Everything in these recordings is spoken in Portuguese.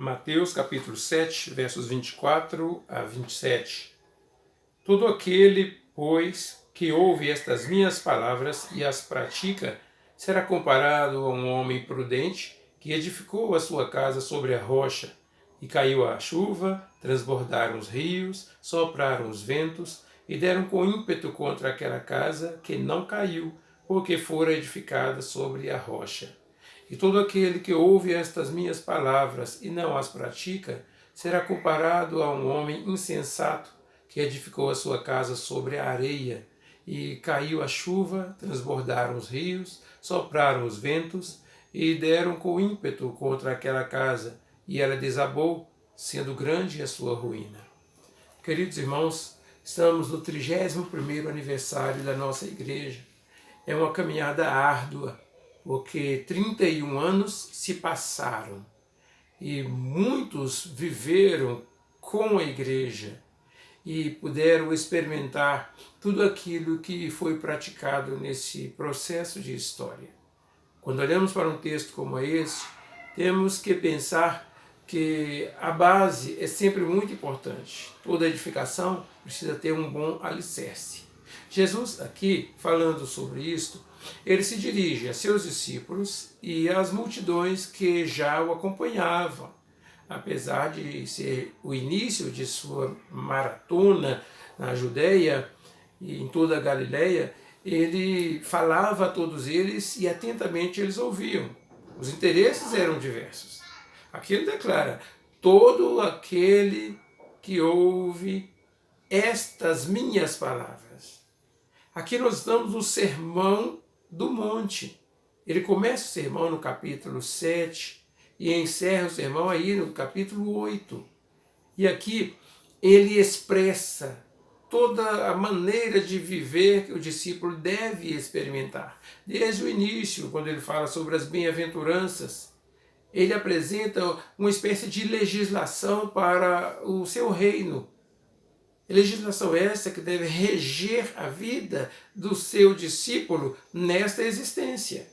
Mateus capítulo 7, versos 24 a 27. Todo aquele, pois, que ouve estas minhas palavras e as pratica, será comparado a um homem prudente que edificou a sua casa sobre a rocha. E caiu a chuva, transbordaram os rios, sopraram os ventos e deram com ímpeto contra aquela casa, que não caiu, porque fora edificada sobre a rocha. E todo aquele que ouve estas minhas palavras e não as pratica, será comparado a um homem insensato que edificou a sua casa sobre a areia. E caiu a chuva, transbordaram os rios, sopraram os ventos e deram com ímpeto contra aquela casa, e ela desabou, sendo grande a sua ruína. Queridos irmãos, estamos no 31º aniversário da nossa igreja. É uma caminhada árdua, porque 31 anos se passaram e muitos viveram com a igreja e puderam experimentar tudo aquilo que foi praticado nesse processo de história. Quando olhamos para um texto como esse, temos que pensar que a base é sempre muito importante. Toda edificação precisa ter um bom alicerce. Jesus, aqui, falando sobre isto, ele se dirige a seus discípulos e às multidões que já o acompanhavam. Apesar de ser o início de sua maratona na Judéia e em toda a Galileia, ele falava a todos eles e atentamente eles ouviam. Os interesses eram diversos. Aqui ele declara: todo aquele que ouve estas minhas palavras. Aqui nós estamos no Sermão do Monte. Ele começa o sermão no capítulo 7 e encerra o sermão aí no capítulo 8. E aqui ele expressa toda a maneira de viver que o discípulo deve experimentar. Desde o início, quando ele fala sobre as bem-aventuranças, ele apresenta uma espécie de legislação para o seu reino. Legislação essa que deve reger a vida do seu discípulo nesta existência.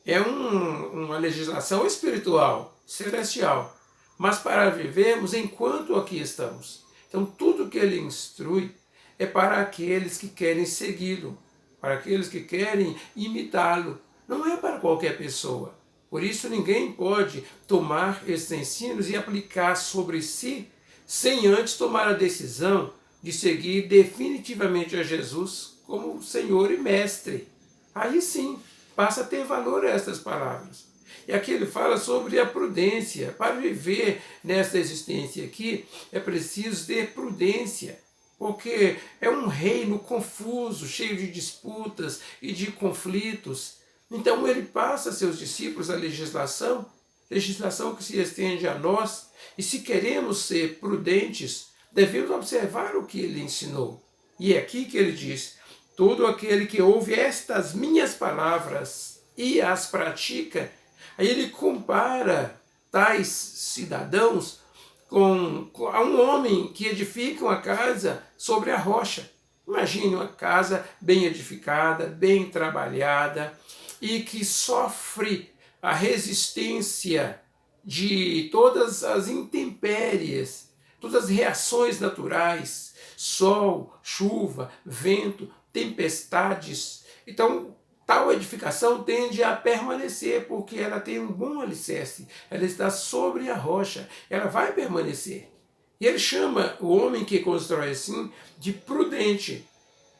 É uma legislação espiritual, celestial, mas para vivermos enquanto aqui estamos. Então tudo que ele instrui é para aqueles que querem segui-lo, para aqueles que querem imitá-lo. Não é para qualquer pessoa. Por isso ninguém pode tomar esses ensinos e aplicar sobre si sem antes tomar a decisão de seguir definitivamente a Jesus como Senhor e Mestre. Aí sim, passa a ter valor essas palavras. E aqui ele fala sobre a prudência. Para viver nessa existência aqui, é preciso ter prudência, porque é um reino confuso, cheio de disputas e de conflitos. Então ele passa a seus discípulos a legislação que se estende a nós, e se queremos ser prudentes, devemos observar o que ele ensinou. E é aqui que ele diz: todo aquele que ouve estas minhas palavras e as pratica. Aí ele compara tais cidadãos a um homem que edifica uma casa sobre a rocha. Imagine uma casa bem edificada, bem trabalhada e que sofre a resistência de todas as intempéries, todas as reações naturais, sol, chuva, vento, tempestades. Então, tal edificação tende a permanecer, porque ela tem um bom alicerce, ela está sobre a rocha, ela vai permanecer. E ele chama o homem que constrói assim de prudente,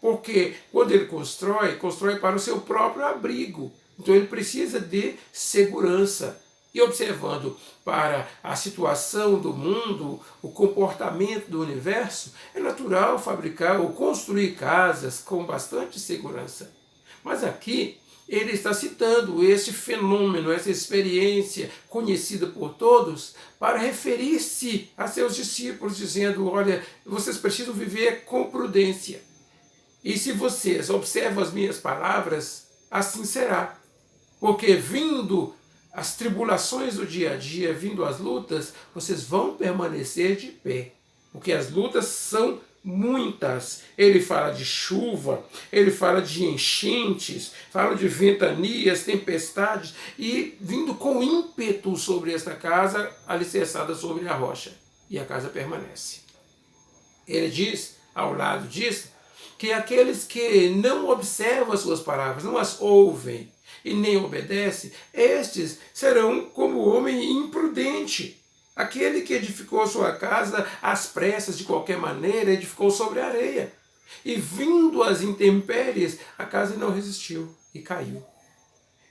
porque quando ele constrói para o seu próprio abrigo. Então ele precisa de segurança. E observando para a situação do mundo, o comportamento do universo, é natural fabricar ou construir casas com bastante segurança. Mas aqui ele está citando esse fenômeno, essa experiência conhecida por todos, para referir-se a seus discípulos, dizendo: olha, vocês precisam viver com prudência. E se vocês observam as minhas palavras, assim será. Porque vindo as tribulações do dia a dia, vindo as lutas, vocês vão permanecer de pé. Porque as lutas são muitas. Ele fala de chuva, ele fala de enchentes, fala de ventanias, tempestades, e vindo com ímpeto sobre esta casa, alicerçada sobre a rocha. E a casa permanece. Ele diz, ao lado disso, que aqueles que não observam as suas palavras, não as ouvem e nem obedecem, estes serão como o homem imprudente. Aquele que edificou sua casa às pressas, de qualquer maneira, edificou sobre a areia. E vindo as intempéries, a casa não resistiu e caiu.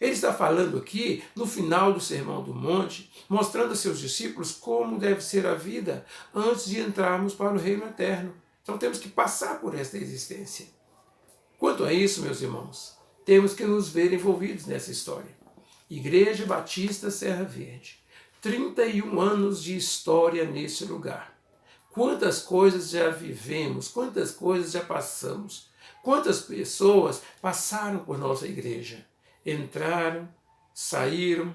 Ele está falando aqui, no final do Sermão do Monte, mostrando a seus discípulos como deve ser a vida antes de entrarmos para o reino eterno. Então temos que passar por esta existência. Quanto a isso, meus irmãos, temos que nos ver envolvidos nessa história. Igreja Batista Serra Verde. 31 anos de história nesse lugar. Quantas coisas já vivemos, quantas coisas já passamos, quantas pessoas passaram por nossa igreja. Entraram, saíram,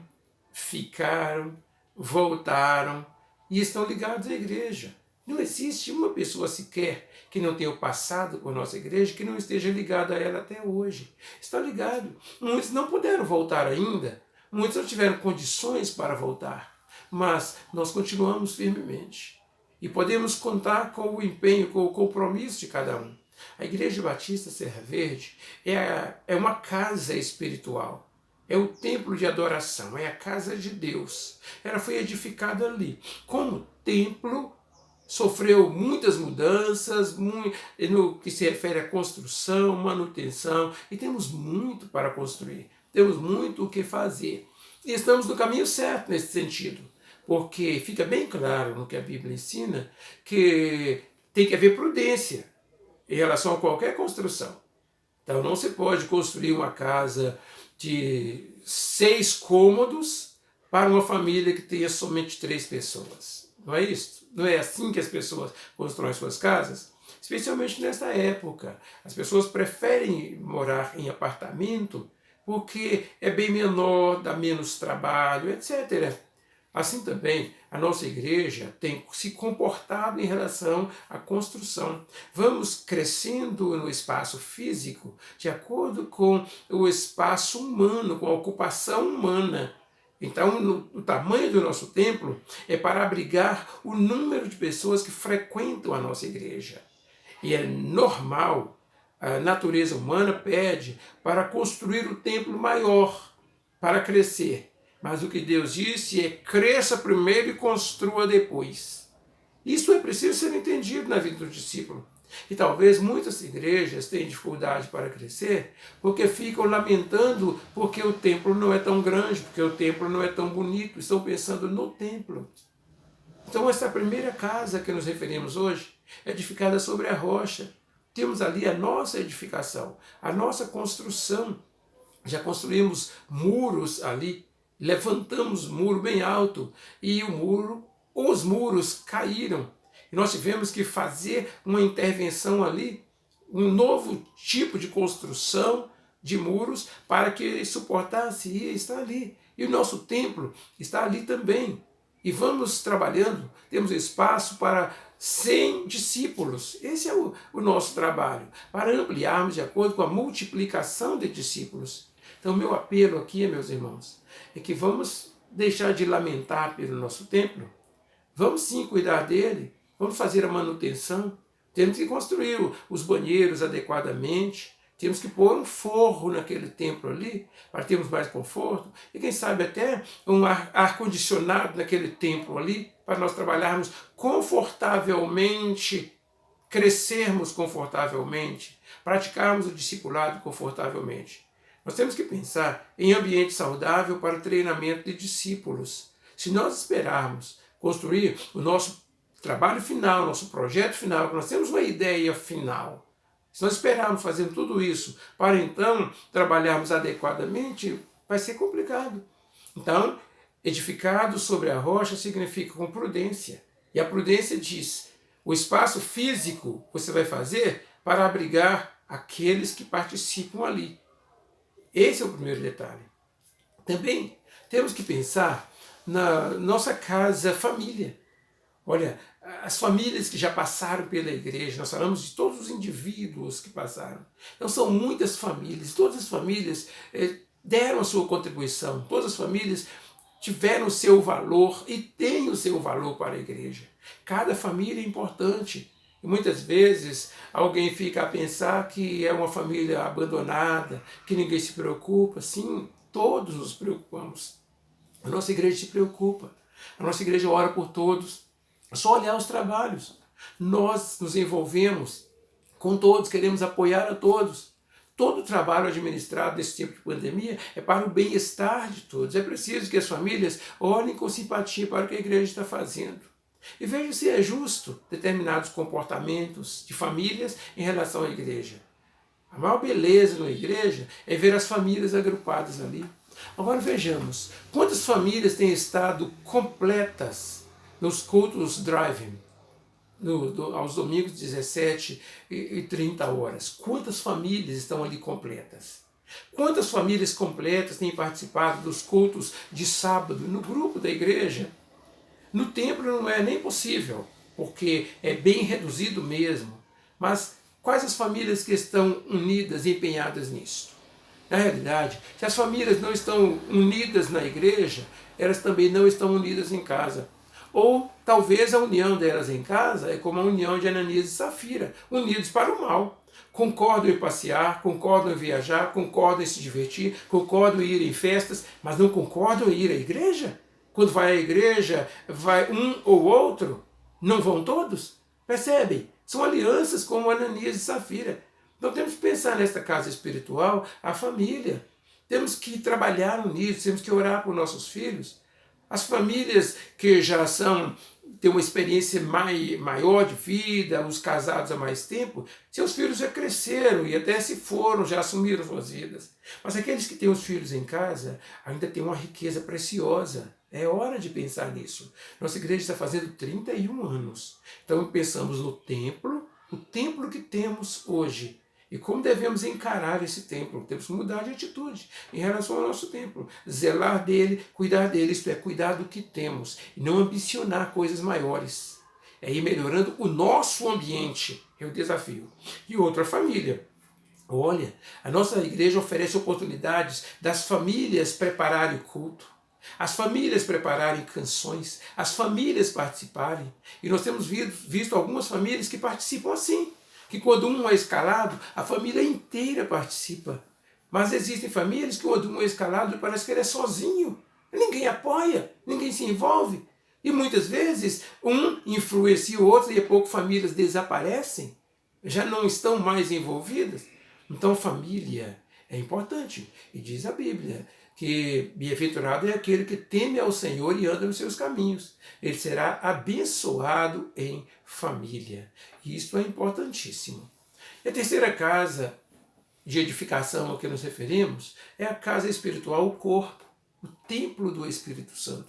ficaram, voltaram e estão ligados à igreja. Não existe uma pessoa sequer que não tenha passado por nossa igreja que não esteja ligado a ela até hoje. Está ligado. Muitos não puderam voltar ainda, muitos não tiveram condições para voltar, mas nós continuamos firmemente. E podemos contar com o empenho, com o compromisso de cada um. A Igreja Batista Serra Verde é uma casa espiritual. É o templo de adoração, é a casa de Deus. Ela foi edificada ali. Como templo, sofreu muitas mudanças no que se refere à construção, manutenção, e temos muito para construir, temos muito o que fazer. E estamos no caminho certo nesse sentido, porque fica bem claro no que a Bíblia ensina que tem que haver prudência em relação a qualquer construção. Então não se pode construir uma casa de 6 cômodos para uma família que tenha somente 3 pessoas. Não é isso? Não é assim que as pessoas constroem suas casas? Especialmente nessa época. As pessoas preferem morar em apartamento porque é bem menor, dá menos trabalho, etc. Assim também, a nossa igreja tem se comportado em relação à construção. Vamos crescendo no espaço físico de acordo com o espaço humano, com a ocupação humana. Então, o tamanho do nosso templo é para abrigar o número de pessoas que frequentam a nossa igreja. E é normal, a natureza humana pede para construir o templo maior, para crescer. Mas o que Deus disse é: cresça primeiro e construa depois. Isso é preciso ser entendido na vida do discípulo. E talvez muitas igrejas tenham dificuldade para crescer porque ficam lamentando porque o templo não é tão grande, porque o templo não é tão bonito. Estão pensando no templo. Então essa primeira casa que nos referimos hoje é edificada sobre a rocha. Temos ali a nossa edificação, a nossa construção. Já construímos muros ali, levantamos muro bem alto e os muros caíram. E nós tivemos que fazer uma intervenção ali, um novo tipo de construção de muros para que suportasse e está ali. E o nosso templo está ali também. E vamos trabalhando, temos espaço para 100 discípulos. Esse é o nosso trabalho, para ampliarmos de acordo com a multiplicação de discípulos. Então, meu apelo aqui, meus irmãos, é que vamos deixar de lamentar pelo nosso templo, vamos sim cuidar dele, vamos fazer a manutenção, temos que construir os banheiros adequadamente, temos que pôr um forro naquele templo ali, para termos mais conforto, e quem sabe até um ar-condicionado naquele templo ali, para nós trabalharmos confortavelmente, crescermos confortavelmente, praticarmos o discipulado confortavelmente. Nós temos que pensar em ambiente saudável para o treinamento de discípulos. Se nós esperarmos construir o nosso trabalho final, nosso projeto final, que nós temos uma ideia final, se nós esperarmos fazendo tudo isso para então trabalharmos adequadamente, vai ser complicado. Então, edificado sobre a rocha significa com prudência. E a prudência diz: o espaço físico você vai fazer para abrigar aqueles que participam ali. Esse é o primeiro detalhe. Também temos que pensar na nossa casa família. Olha, as famílias que já passaram pela igreja, nós falamos de todos os indivíduos que passaram. Então são muitas famílias, todas as famílias deram a sua contribuição, todas as famílias tiveram o seu valor e têm o seu valor para a igreja. Cada família é importante. E muitas vezes alguém fica a pensar que é uma família abandonada, que ninguém se preocupa. Sim, todos nos preocupamos. A nossa igreja se preocupa. A nossa igreja ora por todos. É só olhar os trabalhos. Nós nos envolvemos com todos, queremos apoiar a todos. Todo o trabalho administrado nesse tempo de pandemia é para o bem-estar de todos. É preciso que as famílias olhem com simpatia para o que a igreja está fazendo. E veja se é justo determinados comportamentos de famílias em relação à igreja. A maior beleza na igreja é ver as famílias agrupadas ali. Agora vejamos, quantas famílias têm estado completas nos cultos drive-in, aos domingos 17 e 30 horas? Quantas famílias estão ali completas? Quantas famílias completas têm participado dos cultos de sábado no grupo da igreja? No templo não é nem possível, porque é bem reduzido mesmo. Mas quais as famílias que estão unidas e empenhadas nisso? Na realidade, se as famílias não estão unidas na igreja, elas também não estão unidas em casa. Ou talvez a união delas em casa é como a união de Ananias e Safira, unidos para o mal. Concordam em passear, concordam em viajar, concordam em se divertir, concordam em ir em festas, mas não concordam em ir à igreja? Quando vai à igreja, vai um ou outro, não vão todos? Percebem? São alianças como Ananias e Safira. Então temos que pensar nesta casa espiritual, a família. Temos que trabalhar unidos, temos que orar por nossos filhos. As famílias que já têm uma experiência maior de vida, os casados há mais tempo, seus filhos já cresceram e até se foram, já assumiram suas vidas. Mas aqueles que têm os filhos em casa ainda têm uma riqueza preciosa. É hora de pensar nisso. Nossa igreja está fazendo 31 anos. Então pensamos no templo, o templo que temos hoje. E como devemos encarar esse templo? Temos que mudar de atitude em relação ao nosso templo. Zelar dele, cuidar dele, isto é, cuidar do que temos. E não ambicionar coisas maiores. É ir melhorando o nosso ambiente. É o desafio. E outra, família. Olha, a nossa igreja oferece oportunidades das famílias prepararem o culto, as famílias prepararem canções, as famílias participarem. E nós temos visto algumas famílias que participam assim, que quando um é escalado, a família inteira participa. Mas existem famílias que quando um é escalado parece que ele é sozinho. Ninguém apoia, ninguém se envolve. E muitas vezes um influencia o outro e a pouco famílias desaparecem, já não estão mais envolvidas. Então família é importante. E diz a Bíblia que bem-aventurado é aquele que teme ao Senhor e anda nos seus caminhos. Ele será abençoado em família. E isso é importantíssimo. E a terceira casa de edificação a que nos referimos é a casa espiritual, o corpo, o templo do Espírito Santo.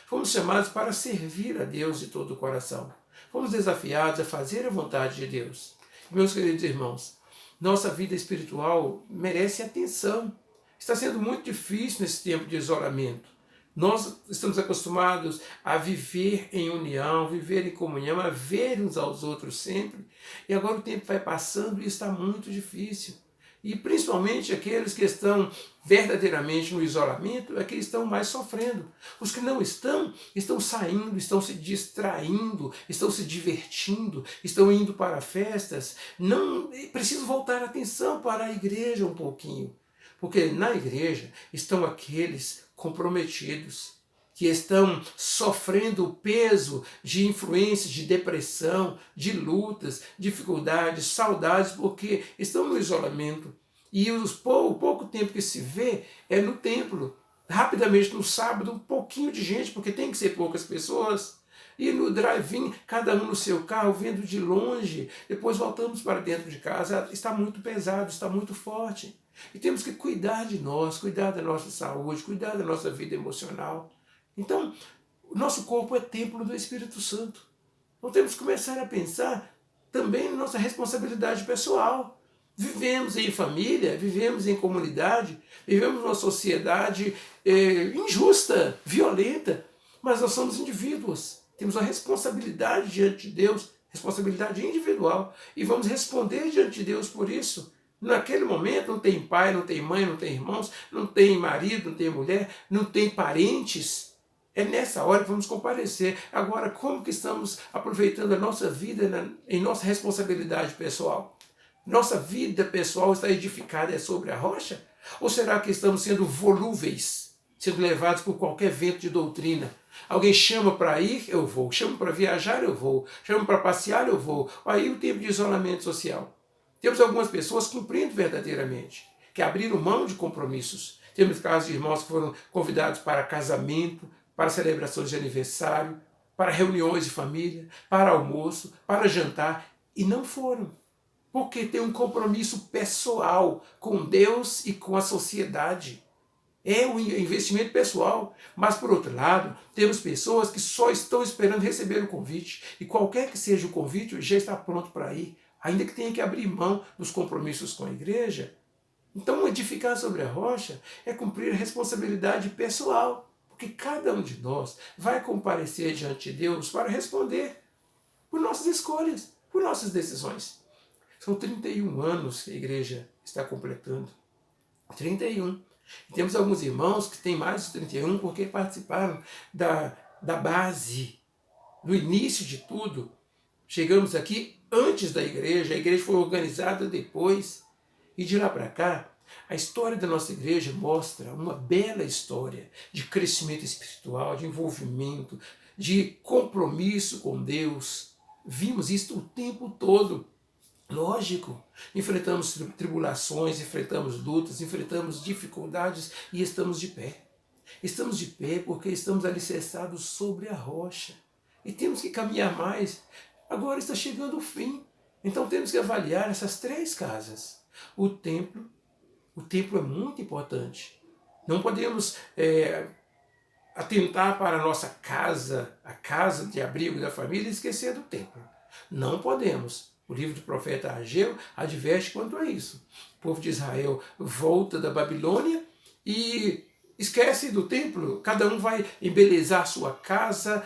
Fomos chamados para servir a Deus de todo o coração. Fomos desafiados a fazer a vontade de Deus. Meus queridos irmãos, nossa vida espiritual merece atenção. Está sendo muito difícil nesse tempo de isolamento. Nós estamos acostumados a viver em união, viver em comunhão, a ver uns aos outros sempre. E agora o tempo vai passando e está muito difícil. E principalmente aqueles que estão verdadeiramente no isolamento é que estão mais sofrendo. Os que não estão saindo, estão se distraindo, estão se divertindo, estão indo para festas. Não, preciso voltar a atenção para a igreja um pouquinho. Porque na igreja estão aqueles comprometidos, que estão sofrendo o peso de influências de depressão, de lutas, dificuldades, saudades, porque estão no isolamento. E o pouco tempo que se vê é no templo. Rapidamente no sábado, um pouquinho de gente, porque tem que ser poucas pessoas. E no drive-in, cada um no seu carro, vendo de longe. Depois voltamos para dentro de casa. Está muito pesado, está muito forte. E temos que cuidar de nós, cuidar da nossa saúde, cuidar da nossa vida emocional. Então, o nosso corpo é templo do Espírito Santo. Então temos que começar a pensar também na nossa responsabilidade pessoal. Vivemos em família, vivemos em comunidade, vivemos numa sociedade injusta, violenta, mas nós somos indivíduos. Temos uma responsabilidade diante de Deus, responsabilidade individual, e vamos responder diante de Deus por isso. Naquele momento não tem pai, não tem mãe, não tem irmãos, não tem marido, não tem mulher, não tem parentes. É nessa hora que vamos comparecer. Agora, como que estamos aproveitando a nossa vida em nossa responsabilidade pessoal? Nossa vida pessoal está edificada sobre a rocha? Ou será que estamos sendo volúveis, sendo levados por qualquer vento de doutrina? Alguém chama para ir, eu vou. Chama para viajar, eu vou. Chama para passear, eu vou. Aí o tempo de isolamento social. Temos algumas pessoas cumprindo verdadeiramente, que abriram mão de compromissos. Temos casos de irmãos que foram convidados para casamento, para celebrações de aniversário, para reuniões de família, para almoço, para jantar, e não foram. Porque tem um compromisso pessoal com Deus e com a sociedade. É um investimento pessoal. Mas, por outro lado, temos pessoas que só estão esperando receber o convite. E qualquer que seja o convite, já está pronto para ir. Ainda que tenha que abrir mão dos compromissos com a igreja. Então, edificar sobre a rocha é cumprir a responsabilidade pessoal. Porque cada um de nós vai comparecer diante de Deus para responder por nossas escolhas, por nossas decisões. São 31 anos que a igreja está completando. 31. E temos alguns irmãos que têm mais de 31 porque participaram da base, do início de tudo. Chegamos aqui antes da igreja, a igreja foi organizada depois. E de lá para cá, a história da nossa igreja mostra uma bela história de crescimento espiritual, de envolvimento, de compromisso com Deus. Vimos isso o tempo todo. Lógico, enfrentamos tribulações, enfrentamos lutas, enfrentamos dificuldades e estamos de pé. Estamos de pé porque estamos alicerçados sobre a rocha. E temos que caminhar mais. Agora está chegando o fim. Então temos que avaliar essas três casas. O templo é muito importante. Não podemos atentar para a nossa casa, a casa de abrigo da família, e esquecer do templo. Não podemos. O livro do profeta Ageu adverte quanto a isso. O povo de Israel volta da Babilônia e esquece do templo. Cada um vai embelezar sua casa,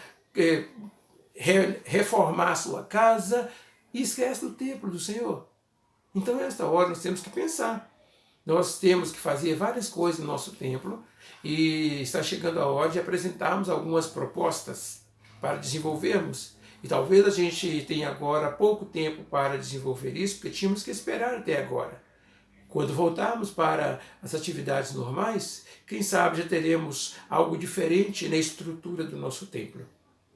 reformar sua casa e esquece do templo do Senhor. Então, nesta hora, nós temos que pensar. Nós temos que fazer várias coisas no nosso templo e está chegando a hora de apresentarmos algumas propostas para desenvolvermos. E talvez a gente tenha agora pouco tempo para desenvolver isso, porque tínhamos que esperar até agora. Quando voltarmos para as atividades normais, quem sabe já teremos algo diferente na estrutura do nosso templo.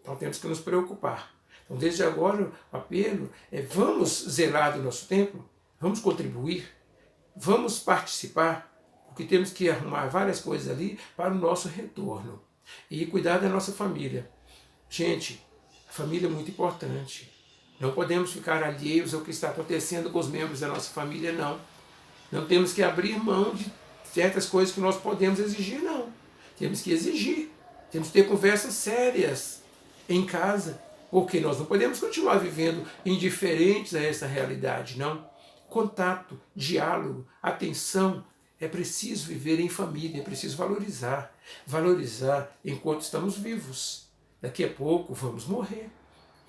Então temos que nos preocupar. Então desde agora o apelo é: vamos zelar do nosso templo, vamos contribuir, vamos participar, porque temos que arrumar várias coisas ali para o nosso retorno. E cuidar da nossa família. Gente, a família é muito importante. Não podemos ficar alheios ao que está acontecendo com os membros da nossa família, não. Não temos que abrir mão de certas coisas que nós podemos exigir, não. Temos que exigir. Temos que ter conversas sérias em casa, porque nós não podemos continuar vivendo indiferentes a essa realidade, não. Contato, diálogo, atenção. É preciso viver em família, é preciso valorizar. Valorizar enquanto estamos vivos. Daqui a pouco vamos morrer.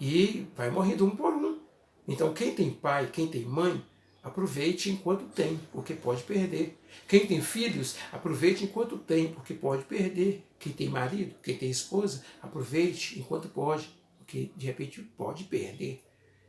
E vai morrendo um por um. Então quem tem pai, quem tem mãe, aproveite enquanto tem, porque pode perder. Quem tem filhos, aproveite enquanto tem, porque pode perder. Quem tem marido, quem tem esposa, aproveite enquanto pode, porque de repente pode perder.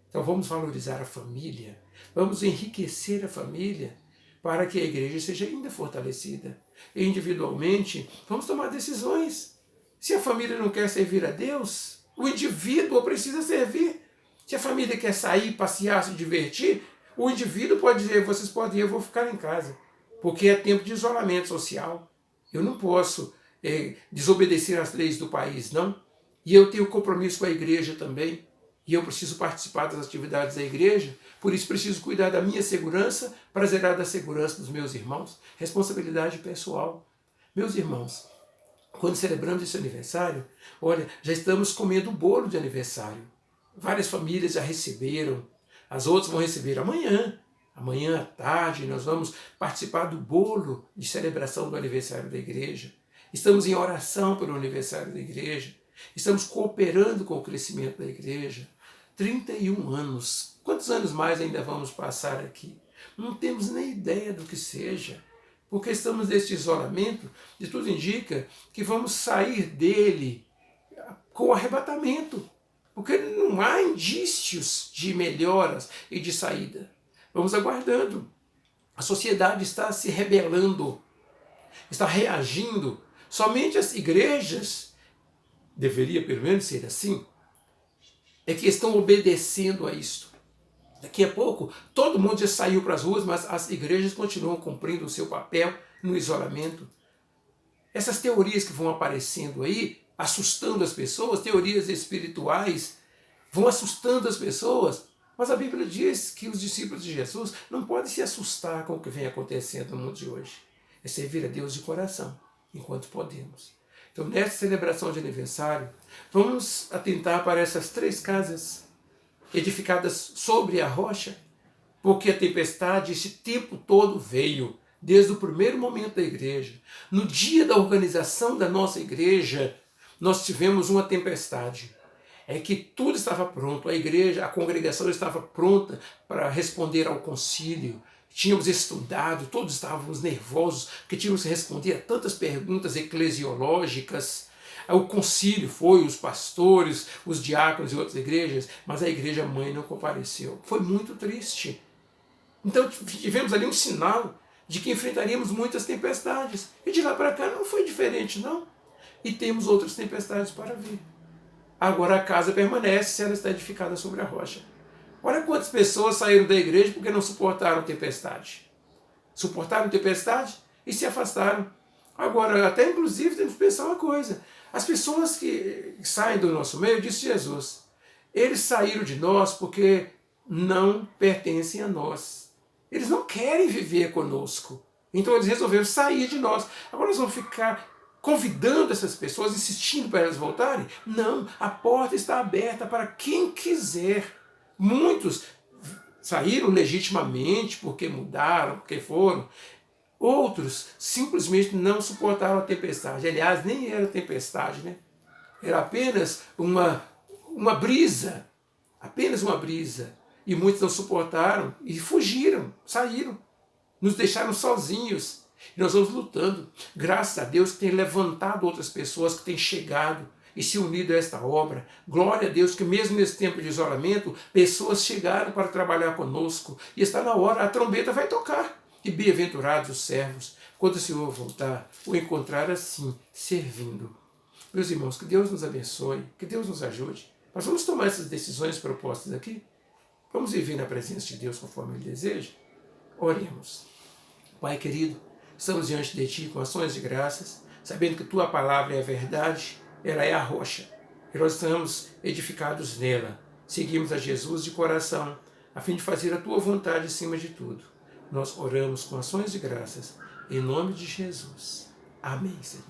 Então vamos valorizar a família, vamos enriquecer a família para que a igreja seja ainda fortalecida. E individualmente, vamos tomar decisões. Se a família não quer servir a Deus, o indivíduo precisa servir. Se a família quer sair, passear, se divertir, o indivíduo pode dizer: vocês podem ir, eu vou ficar em casa. Porque é tempo de isolamento social. Eu não posso desobedecer às leis do país, não. E eu tenho compromisso com a igreja também. E eu preciso participar das atividades da igreja. Por isso preciso cuidar da minha segurança, para zelar da segurança dos meus irmãos. Responsabilidade pessoal. Meus irmãos, quando celebramos esse aniversário, olha, já estamos comendo o bolo de aniversário. Várias famílias já receberam, as outras vão receber amanhã. Amanhã à tarde nós vamos participar do bolo de celebração do aniversário da igreja. Estamos em oração pelo aniversário da igreja. Estamos cooperando com o crescimento da igreja. 31 anos. Quantos anos mais ainda vamos passar aqui? Não temos nem ideia do que seja. Porque estamos neste isolamento, e tudo indica que vamos sair dele com o arrebatamento. Porque não há indícios de melhoras e de saída. Vamos aguardando. A sociedade está se rebelando, está reagindo. Somente as igrejas, deveria pelo menos ser assim, é que estão obedecendo a isto. Daqui a pouco, todo mundo já saiu para as ruas, mas as igrejas continuam cumprindo o seu papel no isolamento. Essas teorias que vão aparecendo aí, assustando as pessoas, teorias espirituais, vão assustando as pessoas, mas a Bíblia diz que os discípulos de Jesus não podem se assustar com o que vem acontecendo no mundo de hoje. É servir a Deus de coração, enquanto podemos. Então, nesta celebração de aniversário, vamos atentar para essas 3 casas edificadas sobre a rocha, porque a tempestade esse tempo todo veio, desde o primeiro momento da igreja. No dia da organização da nossa igreja, nós tivemos uma tempestade. É que tudo estava pronto, a igreja, a congregação estava pronta para responder ao concílio. Tínhamos estudado, todos estávamos nervosos, porque tínhamos que responder a tantas perguntas eclesiológicas. O concílio foi, os pastores, os diáconos e outras igrejas, mas a igreja mãe não compareceu. Foi muito triste. Então tivemos ali um sinal de que enfrentaríamos muitas tempestades. E de lá para cá não foi diferente, não. E temos outras tempestades para vir. Agora a casa permanece se ela está edificada sobre a rocha. Olha quantas pessoas saíram da igreja porque não suportaram tempestade. Suportaram tempestade e se afastaram. Agora, até inclusive, temos que pensar uma coisa. As pessoas que saem do nosso meio, disse Jesus, eles saíram de nós porque não pertencem a nós. Eles não querem viver conosco. Então eles resolveram sair de nós. Agora nós vamos ficar convidando essas pessoas, insistindo para elas voltarem? Não, a porta está aberta para quem quiser. Muitos saíram legitimamente porque mudaram, porque foram. Outros simplesmente não suportaram a tempestade. Aliás, nem era tempestade, né? Era apenas uma brisa. Apenas uma brisa. E muitos não suportaram e fugiram, saíram. Nos deixaram sozinhos. E nós vamos lutando. Graças a Deus que tem levantado outras pessoas que têm chegado e se unido a esta obra. Glória a Deus que mesmo nesse tempo de isolamento, pessoas chegaram para trabalhar conosco. E está na hora, a trombeta vai tocar. E bem-aventurados os servos, quando o Senhor voltar, o encontrar assim, servindo. Meus irmãos, que Deus nos abençoe, que Deus nos ajude. Nós vamos tomar essas decisões propostas aqui. Vamos viver na presença de Deus conforme Ele deseja. Oremos. Pai querido, estamos diante de Ti com ações de graças, sabendo que Tua palavra é a verdade, ela é a rocha, e nós estamos edificados nela. Seguimos a Jesus de coração, a fim de fazer a Tua vontade acima de tudo. Nós oramos com ações de graças, em nome de Jesus. Amém, Senhor.